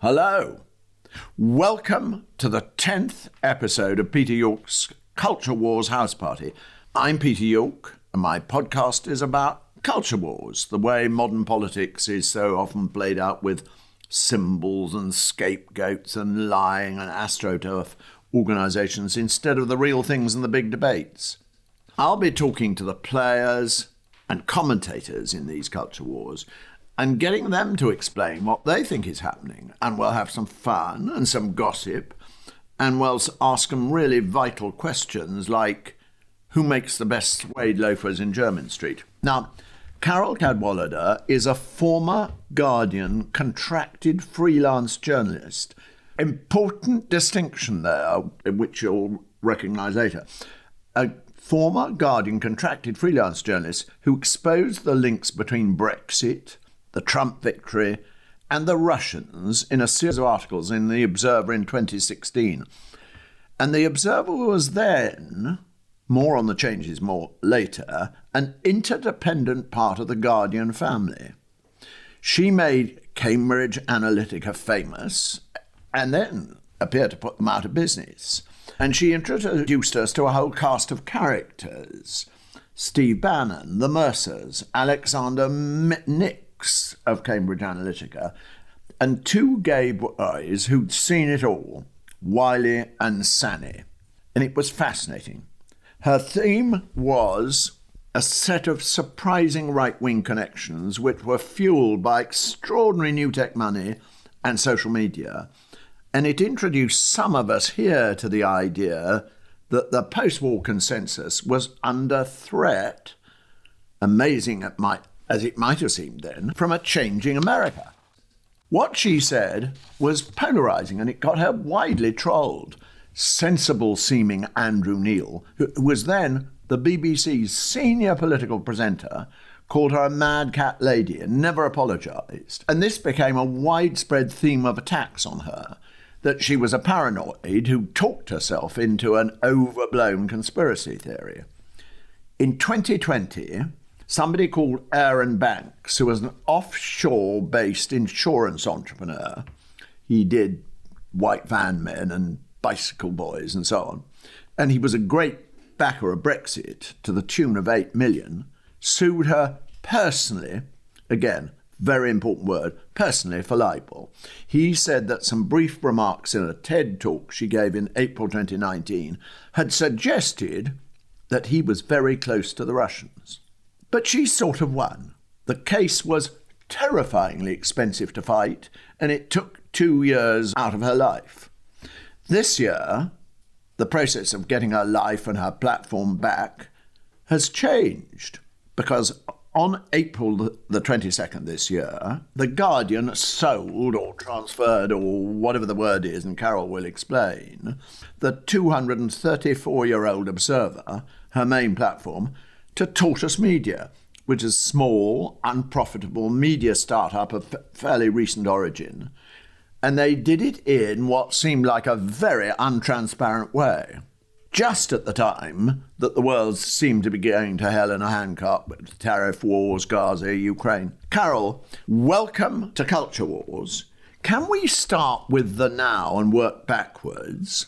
Hello. Welcome to the 10th episode of Peter York's Culture Wars House Party. I'm Peter York, and my podcast is about culture wars, the way modern politics is so often played out with symbols and scapegoats and lying and astroturf organisations instead of the real things and the big debates. I'll be talking to the players and commentators in these culture wars and getting them to explain what they think is happening. And we'll have some fun and some gossip, and we'll ask them really vital questions like, who makes the best suede loafers in Jermyn Street? Now, Carole Cadwalladr is a former Guardian contracted freelance journalist. Important distinction there, which you'll recognise later. A former Guardian contracted freelance journalist who exposed the links between Brexit, the Trump victory, and the Russians in a series of articles in The Observer in 2016. And The Observer was then, more on the changes more later, an interdependent part of the Guardian family. She made Cambridge Analytica famous and then appeared to put them out of business. And she introduced us to a whole cast of characters. Steve Bannon, the Mercers, Alexander Nix of Cambridge Analytica, and two gay boys who'd seen it all, Wiley and Sanny. And it was fascinating. Her theme was a set of surprising right-wing connections which were fueled by extraordinary new tech money and social media. And it introduced some of us here to the idea that the post-war consensus was under threat, amazing as it might have seemed then, from a changing America. What she said was polarising, and it got her widely trolled. Sensible-seeming Andrew Neil, who was then the BBC's senior political presenter, called her a mad cat lady and never apologised. And this became a widespread theme of attacks on her, that she was a paranoid who talked herself into an overblown conspiracy theory. In 2020, somebody called Aaron Banks, who was an offshore-based insurance entrepreneur, he did white van men and bicycle boys and so on, and he was a great backer of Brexit to the tune of 8 million, sued her personally, again, very important word, personally for libel. He said that some brief remarks in a TED talk she gave in April 2019 had suggested that he was very close to the Russians. But she sort of won. The case was terrifyingly expensive to fight, and it took 2 years out of her life. This year, the process of getting her life and her platform back has changed, because on April the 22nd this year, The Guardian sold or transferred, or whatever the word is, and Carole will explain, the 234-year-old Observer, her main platform, to Tortoise Media, which is a small, unprofitable media startup of fairly recent origin. And they did it in what seemed like a very untransparent way, just at the time that the world seemed to be going to hell in a handcart with tariff wars, Gaza, Ukraine. Carole, welcome to Culture Wars. Can we start with the now and work backwards?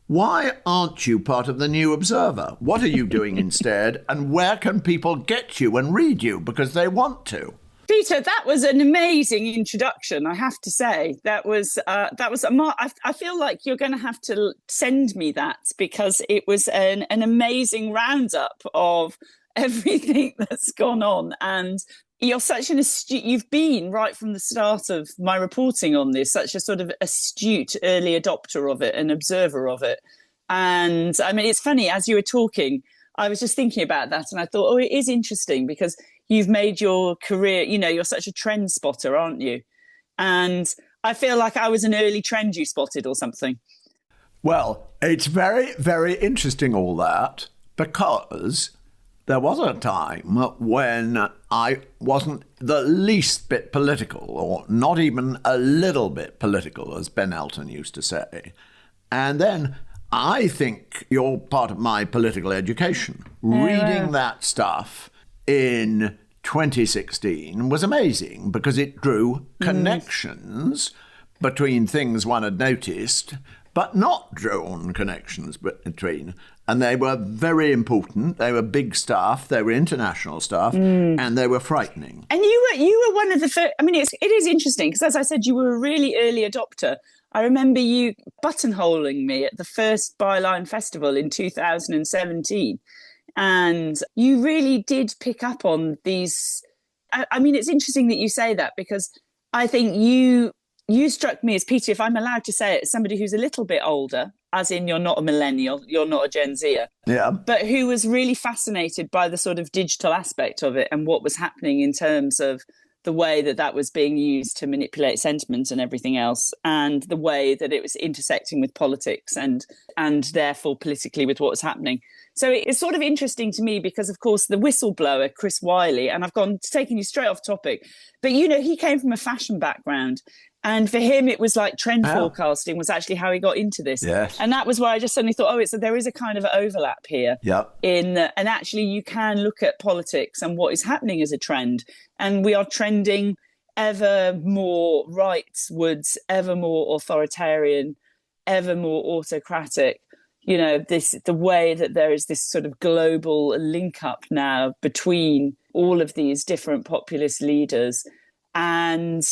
Why aren't you part of the New Observer? What are you doing instead? And where can people get you and read you because they want to? Peter, that was an amazing introduction, I have to say. I feel like you're going to have to send me that, because it was an amazing roundup of everything that's gone on. And you're such an astute, you've been right from the start of my reporting on this, such a sort of astute early adopter of it, an observer of it. And I mean, it's funny, as you were talking, I was just thinking about that, and I thought, oh, it is interesting because you've made your career, you're such a trend spotter, aren't you? And I feel like I was an early trend you spotted or something. Well, it's very, very interesting, all that, because there was a time when I wasn't the least bit political, or not even a little bit political, as Ben Elton used to say. And then I think you're part of my political education. Reading that stuff in 2016 was amazing because it drew connections between things one had noticed, but not drawn connections between. And they were very important. They were big stuff. They were international stuff, and they were frightening. And you were one of the first. I mean, it is interesting because, as I said, you were a really early adopter. I remember you buttonholing me at the first Byline Festival in 2017, and you really did pick up on these. I mean, it's interesting that you say that because I think you struck me as, Peter, if I'm allowed to say it, as somebody who's a little bit older, as in you're not a millennial, you're not a Gen Zer, but who was really fascinated by the sort of digital aspect of it and what was happening in terms of the way that that was being used to manipulate sentiment and everything else, and the way that it was intersecting with politics and therefore politically with what was happening. So it's sort of interesting to me because, of course, the whistleblower, Chris Wiley, and I've taken you straight off topic, but, you know, he came from a fashion background. And for him, it was like trend forecasting was actually how he got into this. Yes. And that was why I just suddenly thought, there is a kind of overlap here. And actually, you can look at politics and what is happening as a trend. And we are trending ever more rightwards, ever more authoritarian, ever more autocratic. You know, the way that there is this sort of global link up now between all of these different populist leaders. And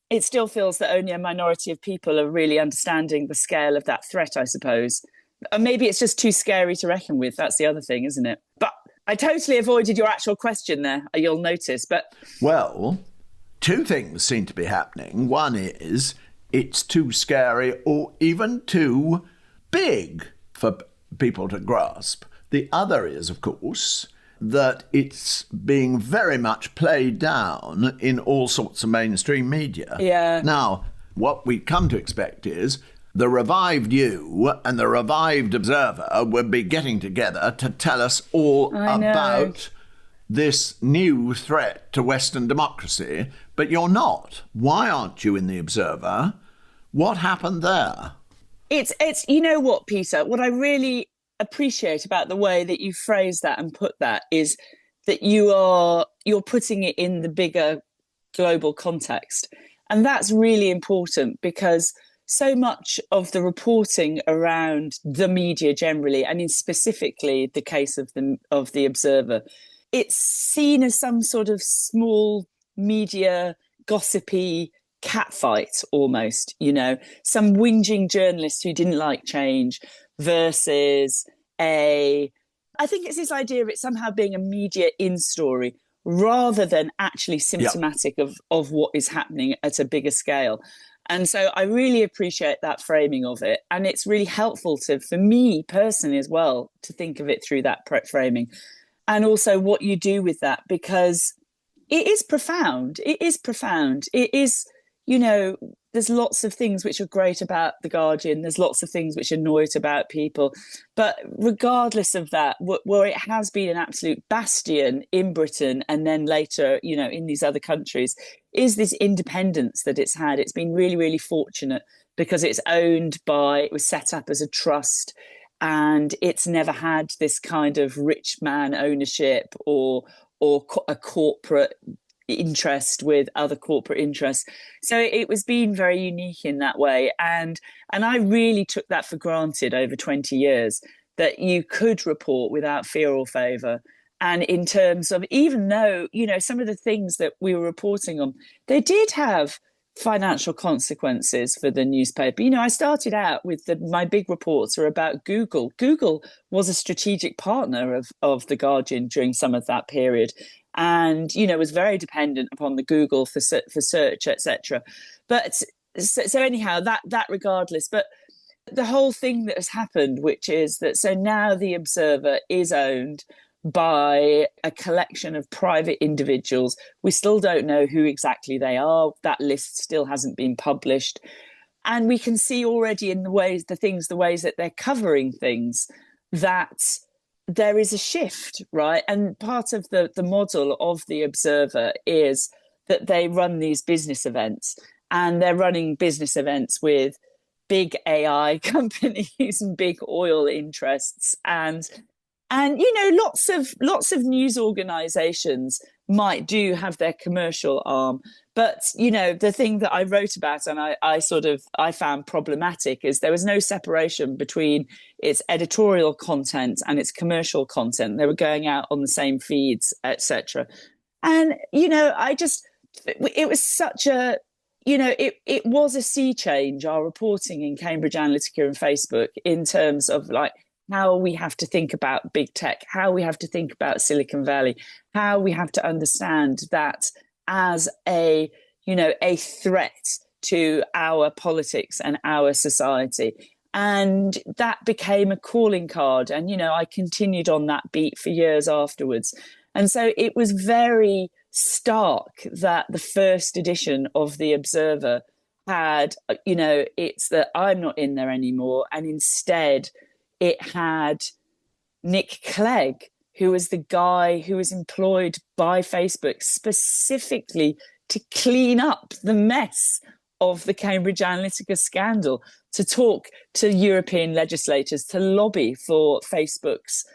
it still feels that only a minority of people are really understanding the scale of that threat, I suppose. And maybe it's just too scary to reckon with. That's the other thing, isn't it? But I totally avoided your actual question there, you'll notice. But well, two things seem to be happening. One is it's too scary or even too big for people to grasp. The other is, of course, that it's being very much played down in all sorts of mainstream media. Yeah. Now, what we come to expect is the revived You and the revived Observer will be getting together to tell us all about this new threat to Western democracy, but you're not. Why aren't you in the Observer? What happened there? It's you know what, Peter, what I really appreciate about the way that you phrase that and put that is that you're putting it in the bigger global context. And that's really important because so much of the reporting around the media generally, and in specifically the case of the Observer, it's seen as some sort of small media gossipy catfight almost, you know, some whinging journalist who didn't like change versus I think it's this idea of it somehow being a media in-story rather than actually symptomatic of what is happening at a bigger scale. And so I really appreciate that framing of it. And it's really helpful for me personally as well, to think of it through that framing. And also what you do with that, because it is profound. It is profound. It is, you know, there's lots of things which are great about The Guardian. There's lots of things which annoy it about people. But regardless of that, where it has been an absolute bastion in Britain and then later, you know, in these other countries, is this independence that it's had. It's been really, really fortunate because it was set up as a trust, and it's never had this kind of rich man ownership or a corporate interest with other corporate interests. So it was being very unique in that way. And I really took that for granted over 20 years, that you could report without fear or favour. And in terms of, even though, you know, some of the things that we were reporting on, they did have financial consequences for the newspaper. You know, I started out with my big reports are about Google. Google was a strategic partner of The Guardian during some of that period. And, you know, was very dependent upon the Google for search, etc. But so anyhow, that regardless. But the whole thing that has happened, which is that so now the Observer is owned by a collection of private individuals. We still don't know who exactly they are. That list still hasn't been published. And we can see already in the ways that they're covering things, that there is a shift, right? And part of the model of the Observer is that they run these business events, and they're running business events with big AI companies and big oil interests, and you know, lots of news organizations might have their commercial arm. But, the thing that I wrote about and I found problematic is there was no separation between its editorial content and its commercial content. They were going out on the same feeds, etc. And, it was such a, it was a sea change, our reporting in Cambridge Analytica and Facebook, in terms of like how we have to think about big tech, how we have to think about Silicon Valley, how we have to understand that as a threat to our politics and our society. And that became a calling card. And, I continued on that beat for years afterwards. And so it was very stark that the first edition of The Observer had, it's that I'm not in there anymore. And instead it had Nick Clegg, who was the guy who was employed by Facebook specifically to clean up the mess of the Cambridge Analytica scandal, to talk to European legislators, to lobby for Facebook's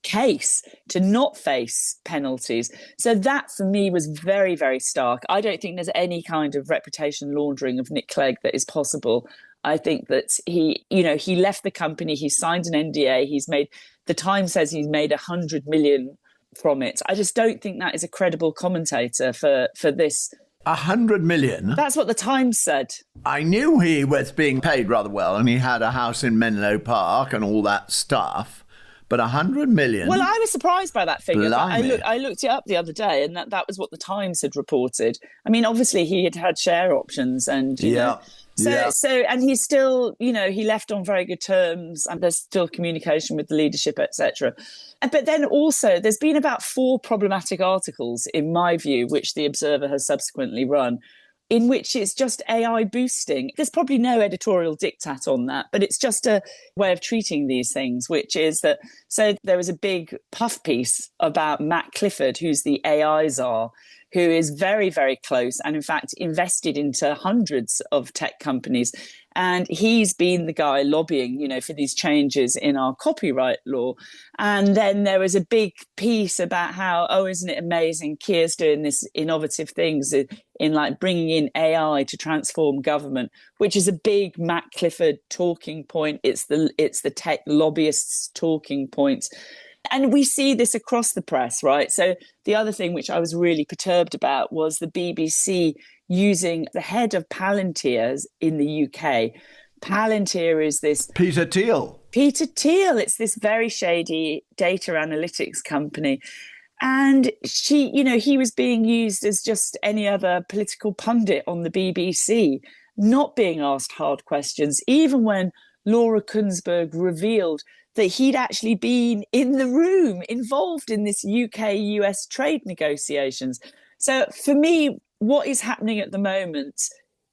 case, to not face penalties. So that for me was very, very stark. I don't think there's any kind of reputation laundering of Nick Clegg that is possible. I think that he left the company, he signed an NDA, the Times says he's made 100 million from it. I just don't think that is a credible commentator for this. 100 million? That's what the Times said. I knew he was being paid rather well and he had a house in Menlo Park and all that stuff. But 100 million? Well, I was surprised by that figure. Blimey. I looked it up the other day and that was what the Times had reported. I mean, obviously he had share options and, and he's still, he left on very good terms and there's still communication with the leadership, etc. But then also there's been about 4 problematic articles, in my view, which The Observer has subsequently run, in which it's just AI boosting. There's probably no editorial diktat on that, but it's just a way of treating these things, which is that, so there was a big puff piece about Matt Clifford, who's the AI czar, who is very, very close and in fact invested into hundreds of tech companies. And he's been the guy lobbying, for these changes in our copyright law. And then there was a big piece about how, isn't it amazing? Keir's doing this innovative things in like bringing in AI to transform government, which is a big Matt Clifford talking point. It's the tech lobbyists' talking points. And we see this across the press, right? So the other thing which I was really perturbed about was the BBC using the head of Palantir in the UK. Palantir is this... Peter Thiel. It's this very shady data analytics company. And he was being used as just any other political pundit on the BBC, not being asked hard questions, even when Laura Kunsberg revealed that he'd actually been in the room involved in this UK-US trade negotiations. So for me, what is happening at the moment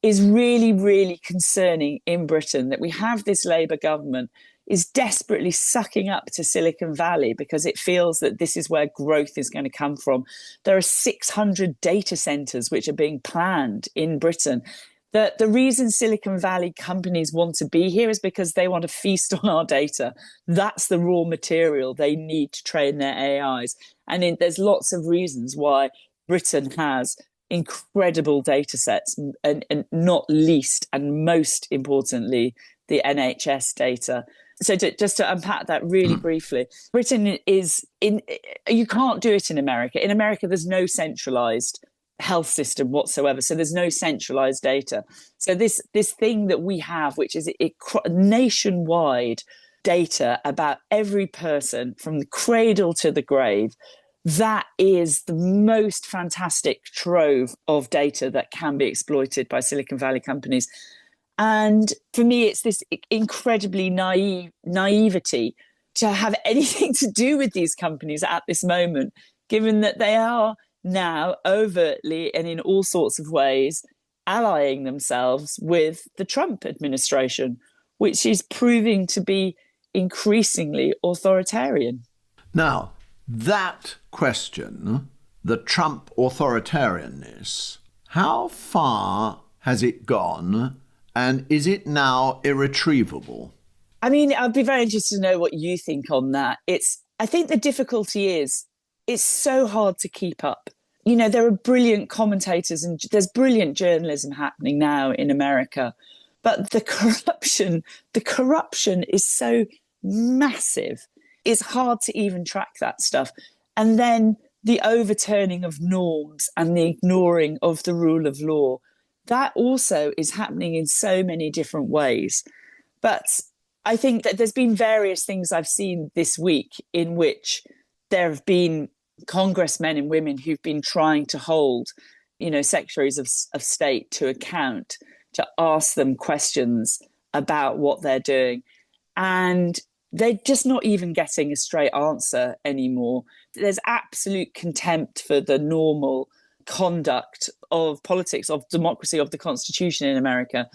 is really, really concerning in Britain, that we have this Labour government is desperately sucking up to Silicon Valley because it feels that this is where growth is going to come from. There are 600 data centres which are being planned in Britain. The reason Silicon Valley companies want to be here is because they want to feast on our data. That's the raw material they need to train their AIs. And there's lots of reasons why Britain has incredible data sets, and not least and most importantly, the NHS data. So just to unpack that really briefly, Britain you can't do it in America. In America, there's no centralized health system whatsoever. So there's no centralized data. So this thing that we have, which is nationwide data about every person from the cradle to the grave, that is the most fantastic trove of data that can be exploited by Silicon Valley companies. And for me, it's this incredibly naivety to have anything to do with these companies at this moment, given that they are now overtly and in all sorts of ways allying themselves with the Trump administration, which is proving to be increasingly authoritarian. Now, that question, the Trump authoritarianness, how far has it gone and is it now irretrievable? I mean, I'd be very interested to know what you think on that. I think the difficulty is it's so hard to keep up. there are brilliant commentators and there's brilliant journalism happening now in America. But the corruption is so massive. It's hard to even track that stuff. And then the overturning of norms and the ignoring of the rule of law, that also is happening in so many different ways. But I think that there's been various things I've seen this week in which there have been congressmen and women who've been trying to hold, secretaries of state to account, to ask them questions about what they're doing. And they're just not even getting a straight answer anymore. There's absolute contempt for the normal conduct of politics, of democracy, of the Constitution in America.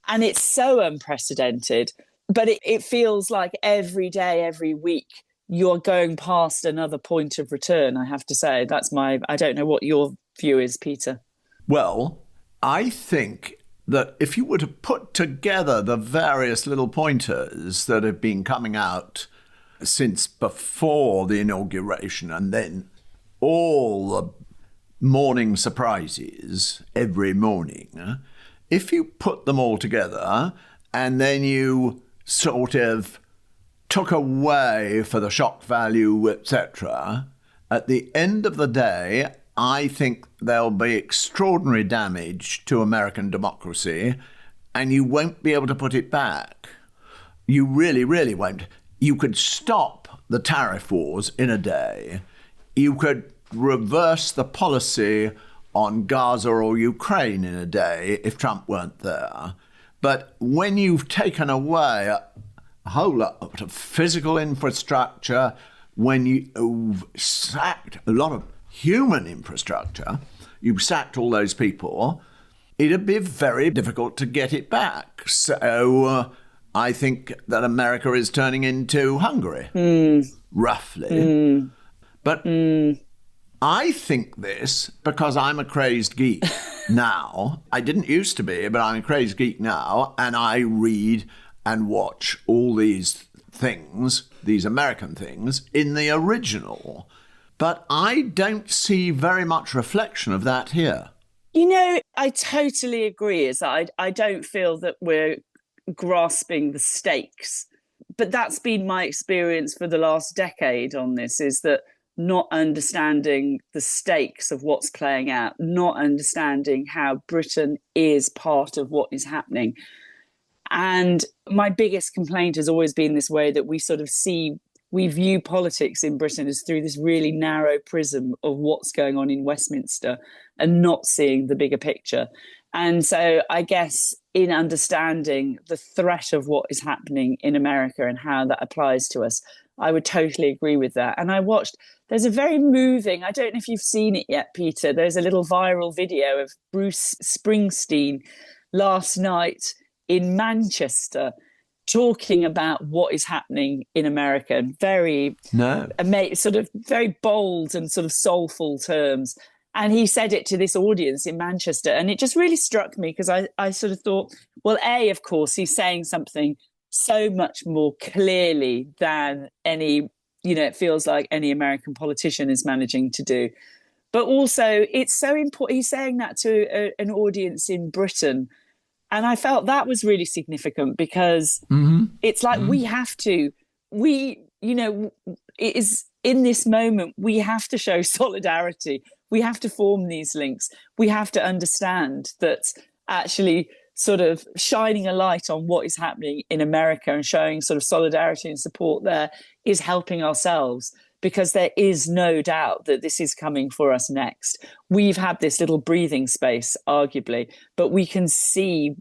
And it's so unprecedented. But it feels like every day, every week, you're going past another point of return, I have to say. I don't know what your view is, Peter. Well, I think that if you were to put together the various little pointers that have been coming out since before the inauguration and then all the morning surprises every morning, if you put them all together and then you sort of took away for the shock value, etc., at the end of the day, I think there'll be extraordinary damage to American democracy and you won't be able to put it back. You really, really won't. You could stop the tariff wars in a day. You could reverse the policy on Gaza or Ukraine in a day if Trump weren't there. But when you've taken away a whole lot of physical infrastructure, when you've sacked a lot of human infrastructure, you've sacked all those people, it'd be very difficult to get it back. So I think that America is turning into Hungary, roughly. But I think this because I'm a crazed geek now. I didn't used to be, but I'm a crazed geek now, and I read and watch all these things, these American things, in the original. But I don't see very much reflection of that here. I totally agree. I don't feel that we're grasping the stakes. But that's been my experience for the last decade on this, is that not understanding the stakes of what's playing out, not understanding how Britain is part of what is happening. And my biggest complaint has always been this way that we view politics in Britain as through this really narrow prism of what's going on in Westminster and not seeing the bigger picture. And so I guess in understanding the threat of what is happening in America and how that applies to us, I would totally agree with that. And there's a very moving, I don't know if you've seen it yet, Peter, there's a little viral video of Bruce Springsteen last night in Manchester talking about what is happening in America in very bold and sort of soulful terms. And he said it to this audience in Manchester. And it just really struck me because I sort of thought, well, of course, he's saying something so much more clearly than it feels like any American politician is managing to do. But also, it's so important. He's saying that to an audience in Britain. And I felt that was really significant because it's like it is in this moment, we have to show solidarity. We have to form these links. We have to understand that actually sort of shining a light on what is happening in America and showing sort of solidarity and support there is helping ourselves, because there is no doubt that this is coming for us next. We've had this little breathing space, arguably, but we can see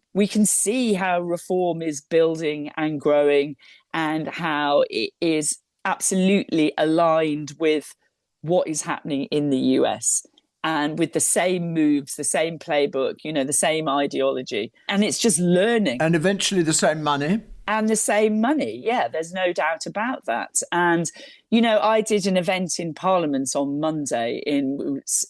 how reform is building and growing and how it is absolutely aligned with what is happening in the US and with the same moves, the same playbook, the same ideology. And it's just learning. And eventually the same money. And the same money. Yeah, there's no doubt about that. And, I did an event in Parliament on Monday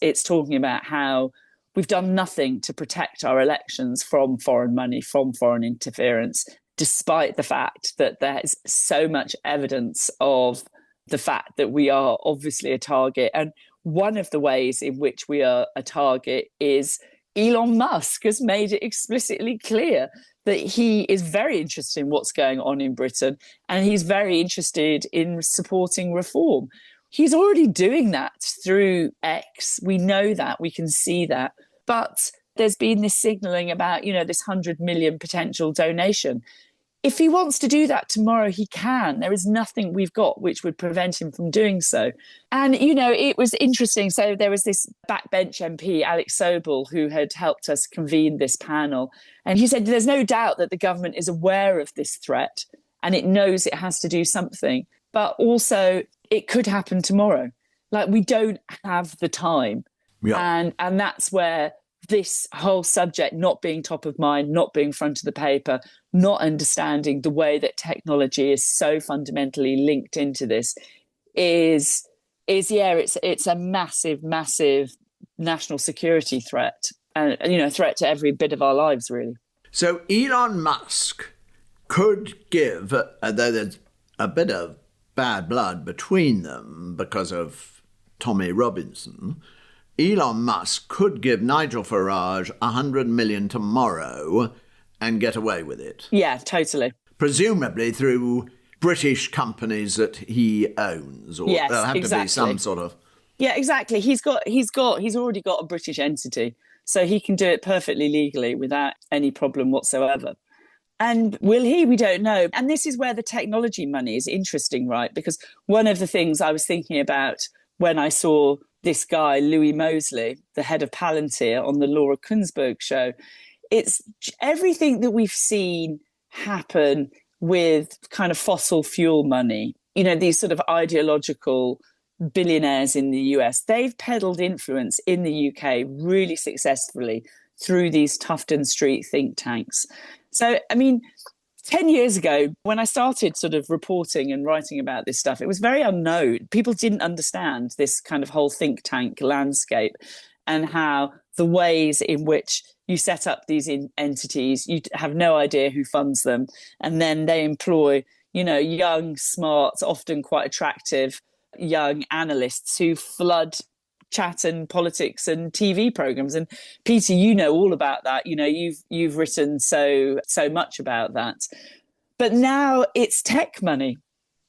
it's talking about how we've done nothing to protect our elections from foreign money, from foreign interference, despite the fact that there's so much evidence of the fact that we are obviously a target. And one of the ways in which we are a target is Elon Musk has made it explicitly clear that he is very interested in what's going on in Britain, and he's very interested in supporting reform. He's already doing that through X. We know that, we can see that. But there's been this signalling about, this 100 million potential donation. If he wants to do that tomorrow, he can. There is nothing we've got which would prevent him from doing so. And, it was interesting. So there was this backbench MP, Alex Sobel, who had helped us convene this panel. And he said there's no doubt that the government is aware of this threat and it knows it has to do something. But also it could happen tomorrow. Like, we don't have the time. Yeah. And that's where this whole subject not being top of mind, not being front of the paper, not understanding the way that technology is so fundamentally linked into this it's a massive, massive national security threat, and a threat to every bit of our lives, really. So Elon Musk could give, though there's a bit of bad blood between them because of Tommy Robinson, Elon Musk could give Nigel Farage 100 million tomorrow and get away with it. Yeah, totally. Presumably through British companies that he owns, or yes, there'll have exactly. to be some sort of. Yeah, exactly. He's already got a British entity, so he can do it perfectly legally without any problem whatsoever. And will he? We don't know. And this is where the technology money is interesting, right? Because one of the things I was thinking about when I saw this guy, Louis Mosley, the head of Palantir, on the Laura Kuenssberg show, it's everything that we've seen happen with kind of fossil fuel money, these sort of ideological billionaires in the US. They've peddled influence in the UK really successfully through these Tufton Street think tanks. So, 10 years ago, when I started sort of reporting and writing about this stuff, it was very unknown. People didn't understand this kind of whole think tank landscape and how the ways in which you set up these entities, you have no idea who funds them. And then they employ, young, smart, often quite attractive young analysts who flood chat and politics and TV programs. And Peter, you know all about that. You've written so much about that. But now it's tech money,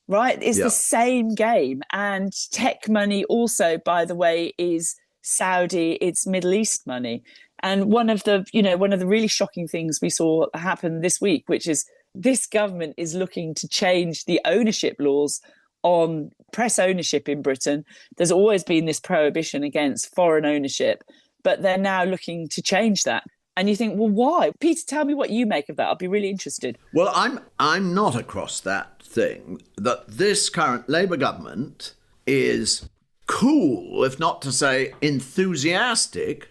right? It's the same game. And tech money also, by the way, is Saudi, it's Middle East money. And one of the really shocking things we saw happen this week, which is this government is looking to change the ownership laws on press ownership in Britain. There's always been this prohibition against foreign ownership, but they're now looking to change that. And you think, well, why? Peter, tell me what you make of that. I'll be really interested. Well, I'm not across that thing, that this current Labour government is cool, if not to say enthusiastic,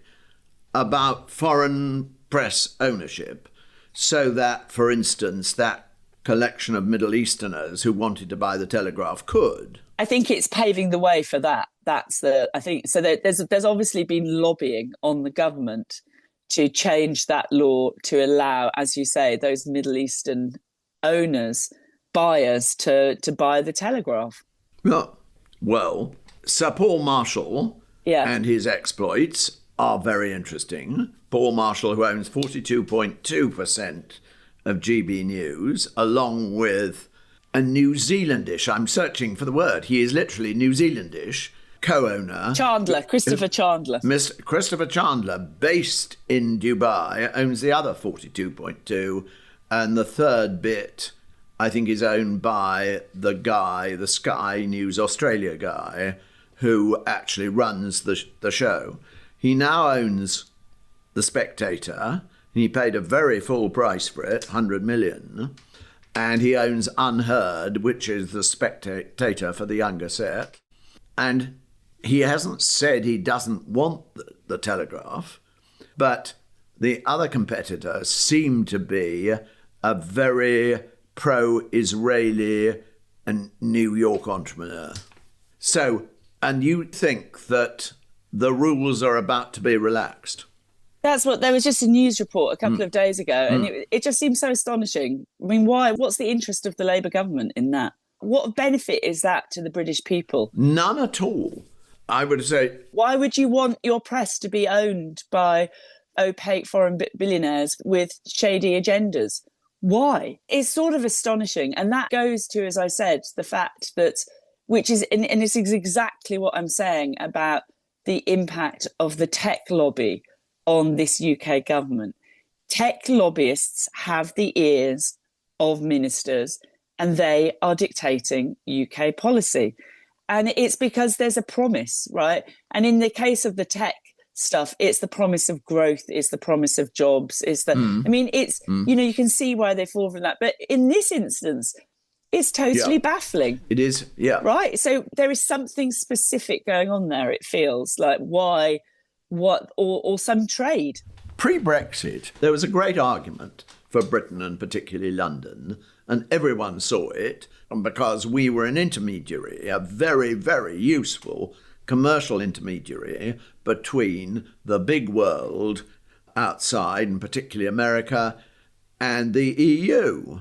about foreign press ownership, so that, for instance, that collection of Middle Easterners who wanted to buy the Telegraph could. I think it's paving the way for that. There's obviously been lobbying on the government to change that law to allow, as you say, those Middle Eastern buyers to buy the Telegraph. Well, Sir Paul Marshall and his exploits are very interesting. Paul Marshall, who owns 42.2% of GB News, along with a New Zealandish, I'm searching for the word, he is literally New Zealandish, co-owner. Christopher Chandler. Mr. Christopher Chandler, based in Dubai, owns the other 42.2, and the third bit, I think, is owned by the Sky News Australia guy, who actually runs the show. He now owns The Spectator. He paid a very full price for it, 100 million. And he owns Unheard, which is The Spectator for the younger set. And he hasn't said he doesn't want the Telegraph, but the other competitors seem to be a very pro-Israeli and New York entrepreneur. So, and you think that the rules are about to be relaxed? There was just a news report a couple of days ago, and it just seems so astonishing. I mean, why? What's the interest of the Labour government in that? What benefit is that to the British people? None at all. I would say... Why would you want your press to be owned by opaque foreign billionaires with shady agendas? Why? It's sort of astonishing. And that goes to, as I said, the fact that, which is, and this is exactly what I'm saying about the impact of the tech lobby on this UK government. Tech lobbyists have the ears of ministers and they are dictating UK policy. And it's because there's a promise, right? And in the case of the tech stuff, it's the promise of growth, it's the promise of jobs, it's the, I mean, it's, you know, you can see why they fall from that. But in this instance, it's totally baffling. It is, yeah. Right? So there is something specific going on there, it feels like. Why, what, or some trade. Pre-Brexit, there was a great argument for Britain and particularly London, and everyone saw it because we were an intermediary, a very, very useful commercial intermediary between the big world outside, and particularly America, and the EU.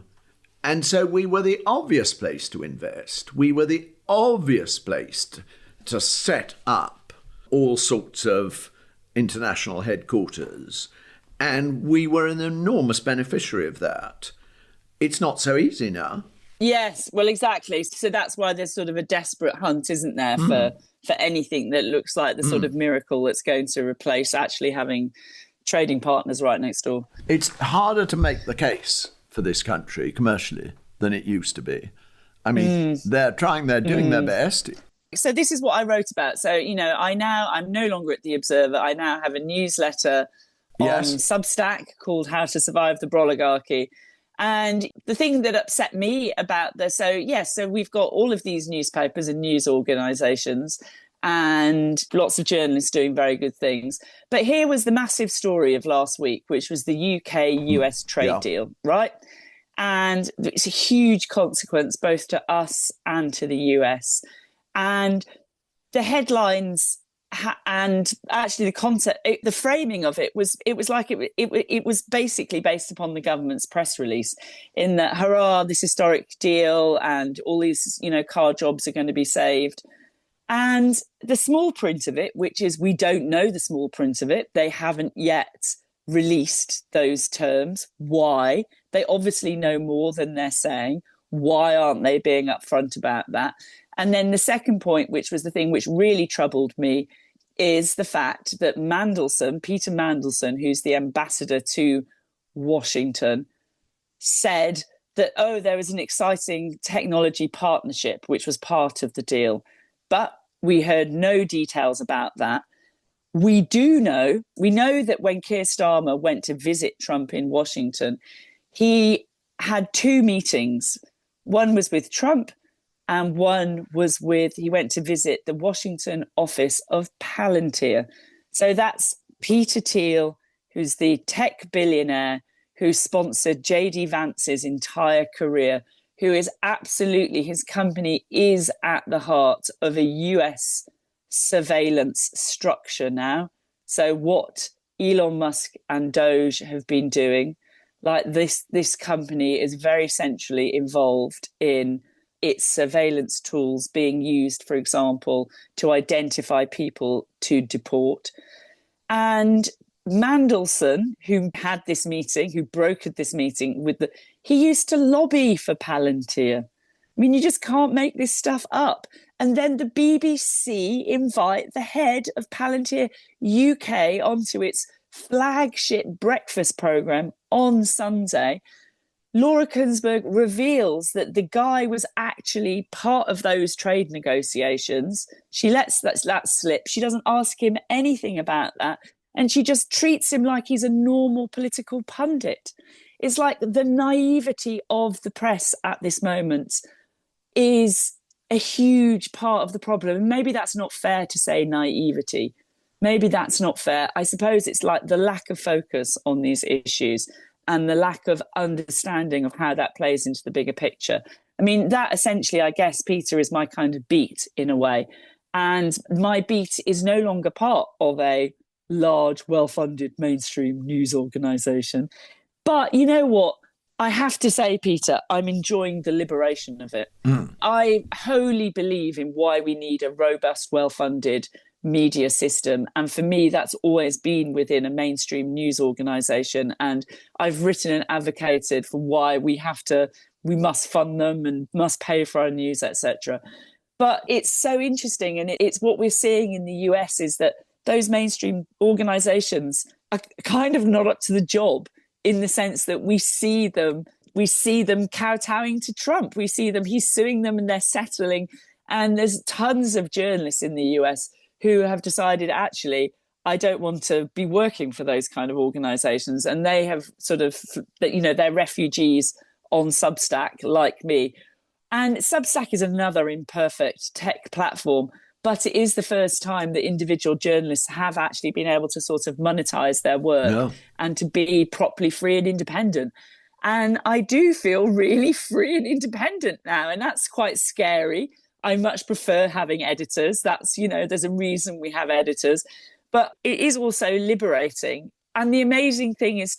And so we were the obvious place to invest. We were the obvious place to set up all sorts of international headquarters. And we were an enormous beneficiary of that. It's not so easy now. Yes, well, exactly. So that's why there's sort of a desperate hunt, isn't there, for anything that looks like the sort of miracle that's going to replace actually having trading partners right next door. It's harder to make the case for this country commercially than it used to be. I mean, they're doing their best. So this is what I wrote about. So, you know, I'm no longer at the Observer. I now have a newsletter on Substack called How to Survive the Broligarchy. And the thing that upset me about so we've got all of these newspapers and news organisations and lots of journalists doing very good things. But here was the massive story of last week, which was the UK-US trade deal, right? And it's a huge consequence both to us and to the US. And the headlines and actually the concept, the framing of it was basically based upon the government's press release in that, hurrah, this historic deal and all these, you know, car jobs are going to be saved. And the small print of it, which is we don't know the small print of it, they haven't yet released those terms. Why? They obviously know more than they're saying. Why aren't they being upfront about that? And then the second point, which was the thing which really troubled me, is the fact that Peter Mandelson, who's the ambassador to Washington, said that, there was an exciting technology partnership, which was part of the deal. But we heard no details about that. We know that when Keir Starmer went to visit Trump in Washington, he had two meetings. One was with Trump, and one was he went to visit the Washington office of Palantir. So that's Peter Thiel, who's the tech billionaire who sponsored J.D. Vance's entire career, who is his company is at the heart of a US surveillance structure now. So what Elon Musk and Doge have been doing, like this company is very centrally involved in its surveillance tools being used, for example, to identify people to deport. And Mandelson, who had this meeting, who brokered this meeting he used to lobby for Palantir. I mean, you just can't make this stuff up. And then the BBC invite the head of Palantir UK onto its flagship breakfast programme on Sunday. Laura Kuenssberg reveals that the guy was actually part of those trade negotiations. She lets that slip. She doesn't ask him anything about that. And she just treats him like he's a normal political pundit. It's like the naivety of the press at this moment is a huge part of the problem. And maybe that's not fair to say naivety. Maybe that's not fair. I suppose it's like the lack of focus on these issues and the lack of understanding of how that plays into the bigger picture. I mean, that essentially, I guess, Peter, is my kind of beat in a way. And my beat is no longer part of a large, well-funded mainstream news organisation. But you know what? I have to say, Peter, I'm enjoying the liberation of it. I wholly believe in why we need a robust, well-funded media system. And for me, that's always been within a mainstream news organization. And I've written and advocated for why we must fund them and must pay for our news, etc. But it's so interesting. And it's what we're seeing in the US is that those mainstream organizations are kind of not up to the job, in the sense that we see them kowtowing to Trump. We see them, he's suing them and they're settling. And there's tons of journalists in the US who have decided, actually, I don't want to be working for those kind of organizations. And they have sort of, they're refugees on Substack like me. And Substack is another imperfect tech platform, but it is the first time that individual journalists have actually been able to sort of monetize their work and to be properly free and independent. And I do feel really free and independent now, and that's quite scary. I much prefer having editors. That's, there's a reason we have editors, but it is also liberating. And the amazing thing is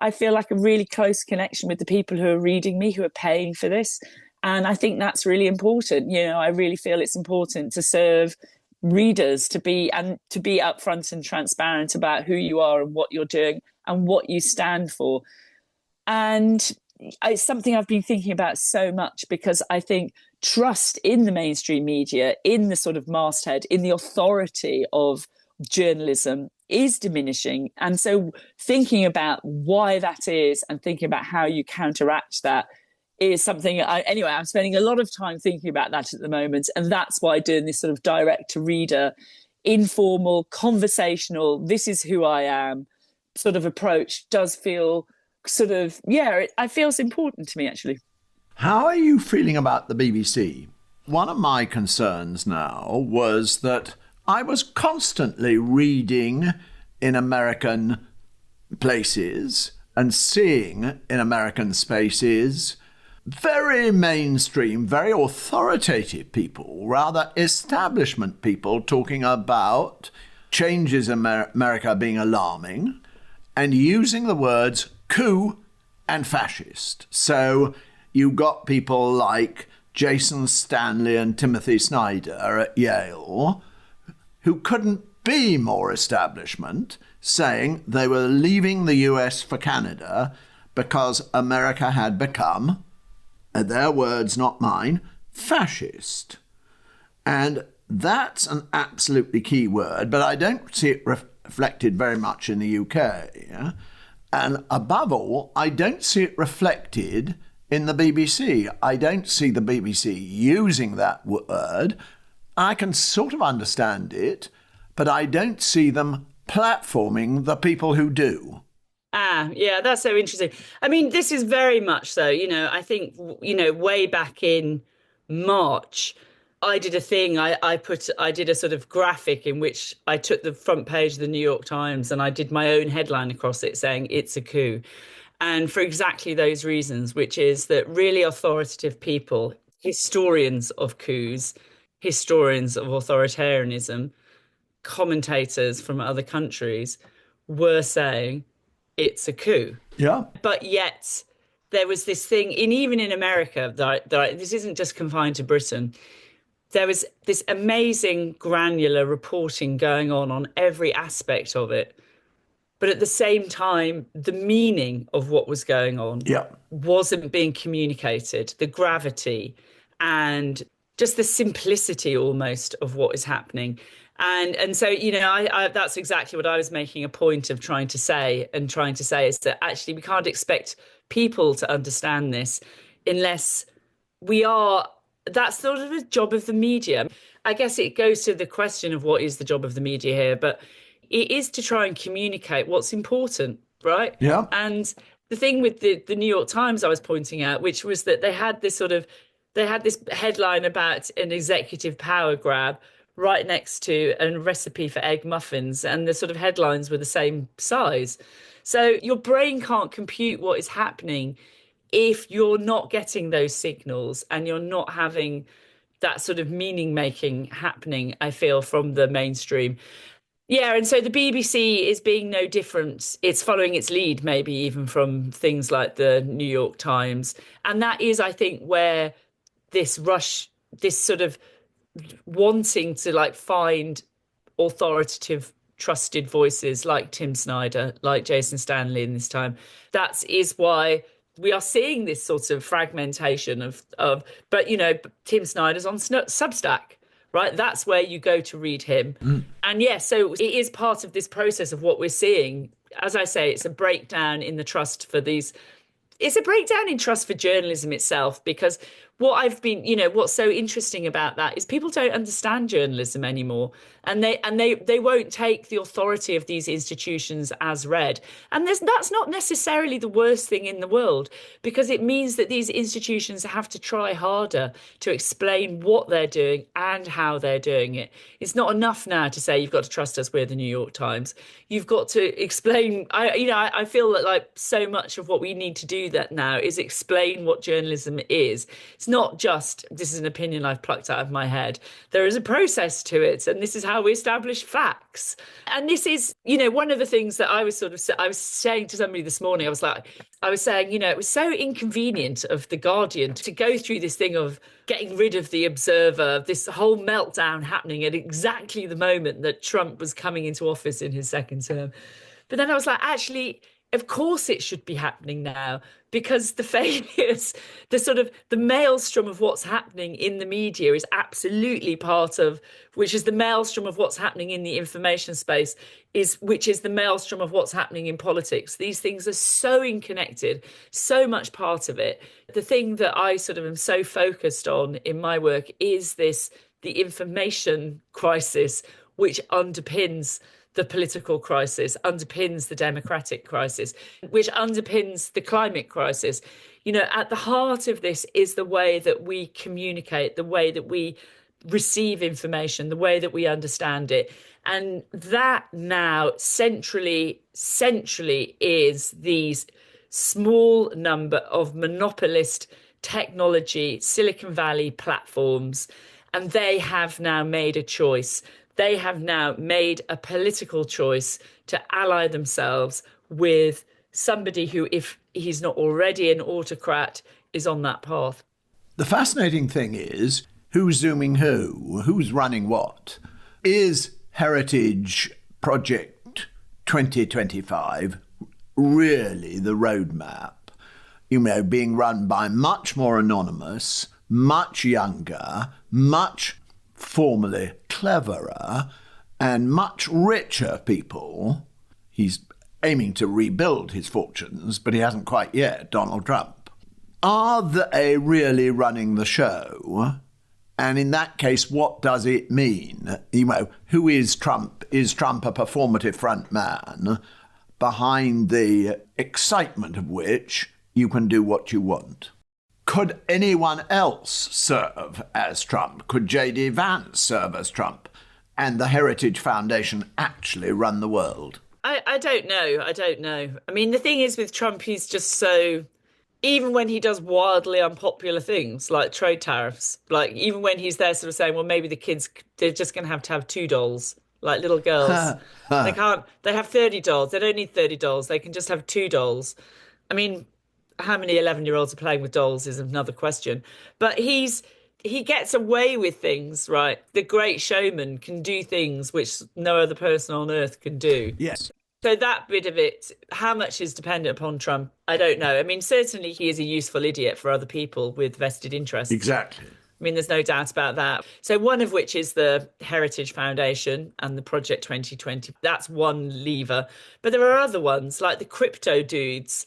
I feel like a really close connection with the people who are reading me, who are paying for this. And I think that's really important. I really feel it's important to serve readers, to be upfront and transparent about who you are and what you're doing and what you stand for. And it's something I've been thinking about so much, because I think trust in the mainstream media, in the sort of masthead, in the authority of journalism is diminishing. And so thinking about why that is and thinking about how you counteract that is something I'm spending a lot of time thinking about that at the moment. And that's why doing this sort of direct to reader, informal, conversational, this is who I am sort of approach does feel it feels important to me, actually. How are you feeling about the BBC? One of my concerns now was that I was constantly reading in American places and seeing in American spaces very mainstream, very authoritative people, rather establishment people, talking about changes in America being alarming and using the words coup and fascist. So you got people like Jason Stanley and Timothy Snyder at Yale, who couldn't be more establishment, saying they were leaving the US for Canada because America had become, their words, not mine, fascist. And that's an absolutely key word, but I don't see it reflected very much in the UK. Yeah? And above all, I don't see it reflected in the BBC. I don't see the BBC using that word. I can sort of understand it, but I don't see them platforming the people who do. Yeah, that's so interesting. I mean, this is very much so, I think, way back in March, I did a thing. I did a sort of graphic in which I took the front page of the New York Times and I did my own headline across it saying it's a coup. And for exactly those reasons, which is that really authoritative people, historians of coups, historians of authoritarianism, commentators from other countries were saying it's a coup. Yeah. But yet there was this thing, even in America, this isn't just confined to Britain. There was this amazing granular reporting going on every aspect of it. But at the same time, the meaning of what was going on wasn't being communicated, the gravity and just the simplicity almost of what is happening. And so, I that's exactly what I was making a point of trying to say is that actually we can't expect people to understand this unless that's sort of the job of the media. I guess it goes to the question of what is the job of the media here, but it is to try and communicate what's important, right? Yeah. And the thing with the New York Times I was pointing out, which was that they had this headline about an executive power grab right next to a recipe for egg muffins, and the sort of headlines were the same size. So your brain can't compute what is happening if you're not getting those signals and you're not having that sort of meaning making happening, I feel, from the mainstream. Yeah, and so the BBC is being no different. It's following its lead, maybe even from things like the New York Times. And that is, I think, where this rush, this sort of wanting to like find authoritative, trusted voices like Tim Snyder, like Jason Stanley in this time. That is why we are seeing this sort of fragmentation but Tim Snyder's on Substack, right? That's where you go to read him. And yeah, so it is part of this process of what we're seeing. As I say, it's a breakdown in the trust for these. It's a breakdown in trust for journalism itself, because what's so interesting about that is people don't understand journalism anymore, and they won't take the authority of these institutions as read. And that's not necessarily the worst thing in the world, because it means that these institutions have to try harder to explain what they're doing and how they're doing it. It's not enough now to say you've got to trust us, we're the New York Times. You've got to explain. I feel that like so much of what we need to do that now is explain what journalism is. It's not just, this is an opinion I've plucked out of my head. There is a process to it, and this is how we establish facts. And this is, one of the things that I was saying to somebody this morning. I was saying, it was so inconvenient of The Guardian to go through this thing of getting rid of the Observer, this whole meltdown happening at exactly the moment that Trump was coming into office in his second term. But then I was like, actually, of course it should be happening now, because the failures, the maelstrom of what's happening in the media is absolutely part of, which is the maelstrom of what's happening in the information space, which is the maelstrom of what's happening in politics. These things are so interconnected, so much part of it. The thing that I sort of am so focused on in my work is the information crisis, which underpins the political crisis, underpins the democratic crisis, which underpins the climate crisis. At the heart of this is the way that we communicate, the way that we receive information, the way that we understand it. And that now centrally is these small number of monopolist technology, Silicon Valley platforms. And they have now made a choice. They have now made a political choice to ally themselves with somebody who, if he's not already an autocrat, is on that path. The fascinating thing is who's zooming who's running what. Is Heritage Project 2025 really the roadmap? Being run by much more anonymous, much younger, much formally cleverer and much richer people. He's aiming to rebuild his fortunes, but he hasn't quite yet, Donald Trump. Are they really running the show? And in that case, what does it mean? Who is Trump? Is Trump a performative front man behind the excitement of which you can do what you want? Could anyone else serve as Trump? Could J.D. Vance serve as Trump? And the Heritage Foundation actually run the world? I don't know. I mean, the thing is with Trump, he's just so... Even when he does wildly unpopular things like trade tariffs, like even when he's there sort of saying, well, maybe the kids, they're just going to have 2 dolls, like little girls. They have 30 dolls. They don't need 30 dolls. They can just have 2 dolls. I mean... How many 11-year-olds are playing with dolls is another question. But he gets away with things, right? The great showman can do things which no other person on earth can do. Yes. So that bit of it, how much is dependent upon Trump? I don't know. I mean, certainly he is a useful idiot for other people with vested interests. Exactly. I mean, there's no doubt about that. So one of which is the Heritage Foundation and the Project 2020. That's one lever. But there are other ones, like the crypto dudes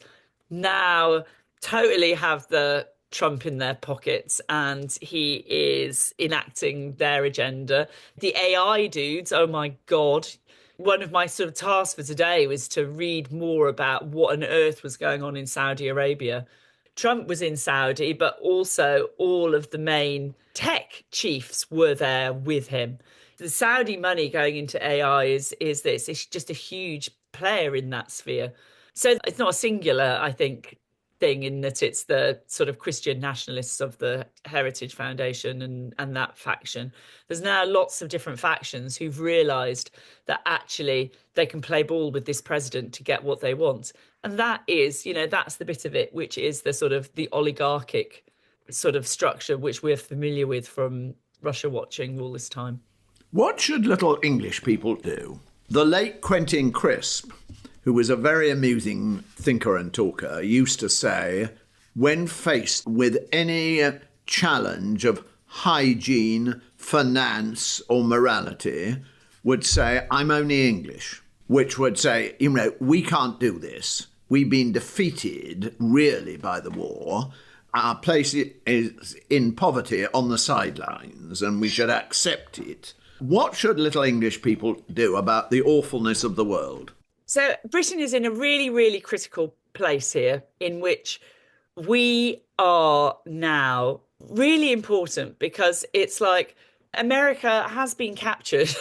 now totally have the Trump in their pockets, and he is enacting their agenda. The AI dudes, oh my God. One of my sort of tasks for today was to read more about what on earth was going on in Saudi Arabia. Trump was in Saudi, but also all of the main tech chiefs were there with him. The Saudi money going into AI is just a huge player in that sphere. So it's not a singular, I think. thing in that it's the sort of Christian nationalists of the Heritage Foundation and that faction. There's now lots of different factions who've realised that actually they can play ball with this president to get what they want. And that is, that's the bit of it, which is the sort of the oligarchic sort of structure, which we're familiar with from Russia watching all this time. What should little English people do? The late Quentin Crisp, who was a very amusing thinker and talker, used to say, when faced with any challenge of hygiene, finance or morality, would say, I'm only English, which would say, we can't do this. We've been defeated, really, by the war. Our place is in poverty on the sidelines, and we should accept it. What should little English people do about the awfulness of the world? So Britain is in a really, really critical place here in which we are now really important because it's like America has been captured.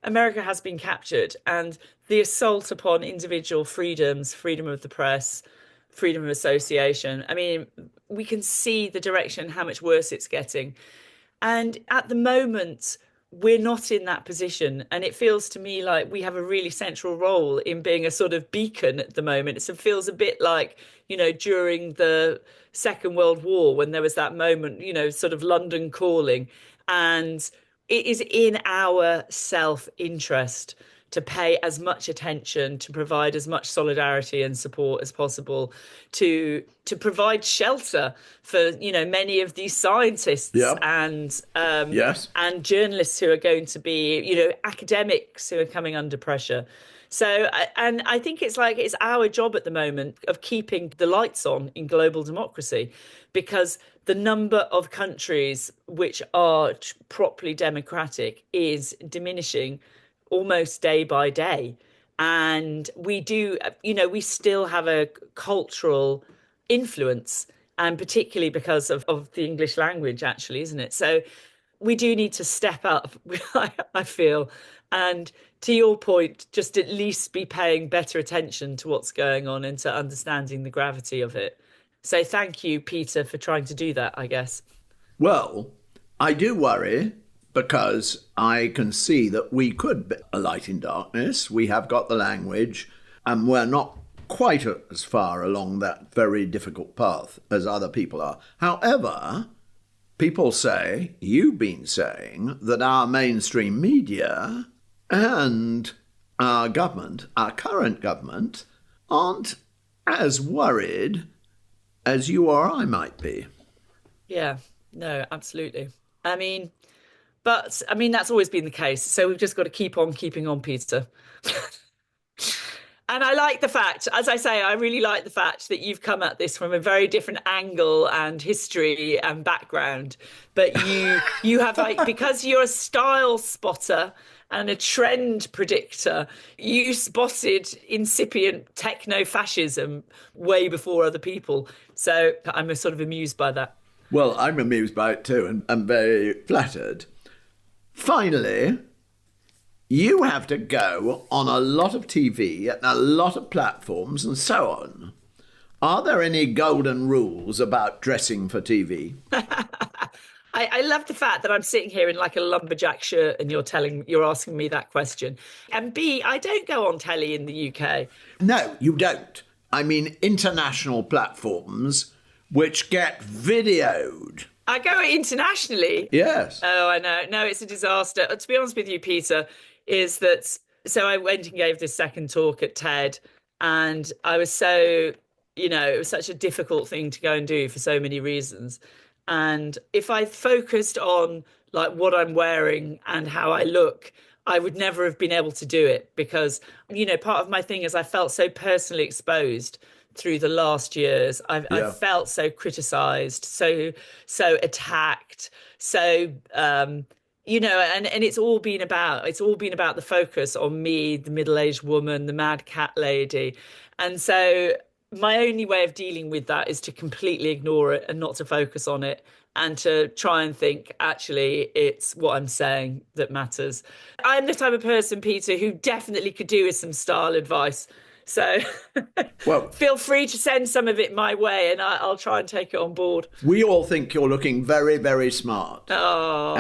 America has been captured, and the assault upon individual freedoms, freedom of the press, freedom of association. I mean, we can see the direction, how much worse it's getting. And at the moment, we're not in that position. And it feels to me like we have a really central role in being a sort of beacon at the moment. It feels a bit like, during the Second World War, when there was that moment, sort of London calling. And it is in our self-interest to pay as much attention, to provide as much solidarity and support as possible, to provide shelter for many of these scientists and and journalists who are going to be academics who are coming under pressure. So, and I think it's our job at the moment of keeping the lights on in global democracy, because the number of countries which are properly democratic is diminishing almost day by day. And we we still have a cultural influence, and particularly because of the English language, actually, isn't it? So we do need to step up, I feel. And to your point, just at least be paying better attention to what's going on and to understanding the gravity of it. So thank you, Peter, for trying to do that, I guess. Well, I do worry, because I can see that we could be a light in darkness. We have got the language, and we're not quite as far along that very difficult path as other people are. However, people say, you've been saying, that our mainstream media and our government, our current government, aren't as worried as you or I might be. Yeah, no, absolutely. But that's always been the case. So we've just got to keep on keeping on, Peter. And I like the fact, as I say, I really like the fact that you've come at this from a very different angle and history and background. But you have, because you're a style spotter and a trend predictor, you spotted incipient techno-fascism way before other people. So I'm sort of amused by that. Well, I'm amused by it too, and I'm very flattered. Finally, you have to go on a lot of TV and a lot of platforms and so on. Are there any golden rules about dressing for TV? I love the fact that I'm sitting here in like a lumberjack shirt and you're asking me that question. And B, I don't go on telly in the UK. No, you don't. I mean, international platforms which get videoed. I go internationally. Yes. Oh, I know. No, it's a disaster. To be honest with you, Peter, is that... So I went and gave this second talk at TED, and I was so, it was such a difficult thing to go and do for so many reasons. And if I focused on like what I'm wearing and how I look, I would never have been able to do it because, part of my thing is I felt so personally exposed through the last years. I felt so criticised, so attacked, so and it's all been about the focus on me, the middle-aged woman, the mad cat lady, and so my only way of dealing with that is to completely ignore it and not to focus on it, and to try and think, actually, it's what I'm saying that matters. I'm the type of person, Peter, who definitely could do with some style advice. So Well, feel free to send some of it my way, and I'll try and take it on board. we all think you're looking very, very smart. Oh,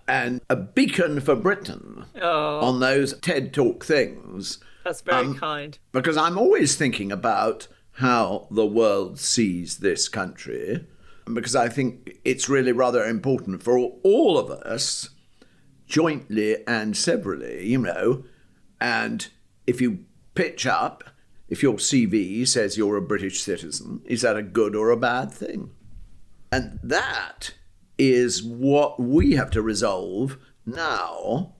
And a beacon for Britain on those TED Talk things. that's very kind. Because I'm always thinking about how the world sees this country, because I think it's really rather important for all of us, jointly and severally, and if you pitch up, if your CV says you're a British citizen, is that a good or a bad thing? And that is what we have to resolve now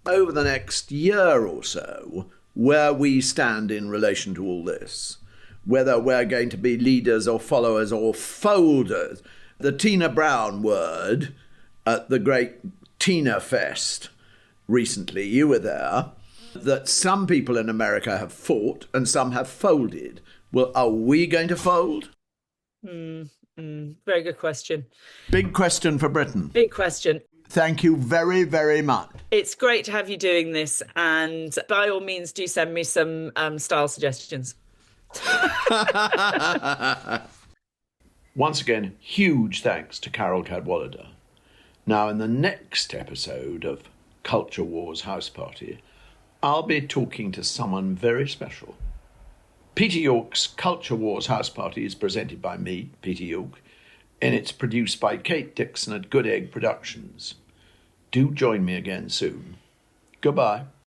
over the next year or so, where we stand in relation to all this, whether we're going to be leaders or followers or folders. The Tina Brown word at the great Tina Fest recently, you were there, that some people in America have fought and some have folded. Well, are we going to fold? Very good question. Big question for Britain. Big question. Thank you very, very much. It's great to have you doing this, and by all means, do send me some style suggestions. Once again, huge thanks to Carole Cadwalladr. Now, in the next episode of Culture Wars House Party, I'll be talking to someone very special. Peter York's Culture Wars House Party is presented by me, Peter York, and it's produced by Kate Dixon at Good Egg Productions. Do join me again soon. Goodbye.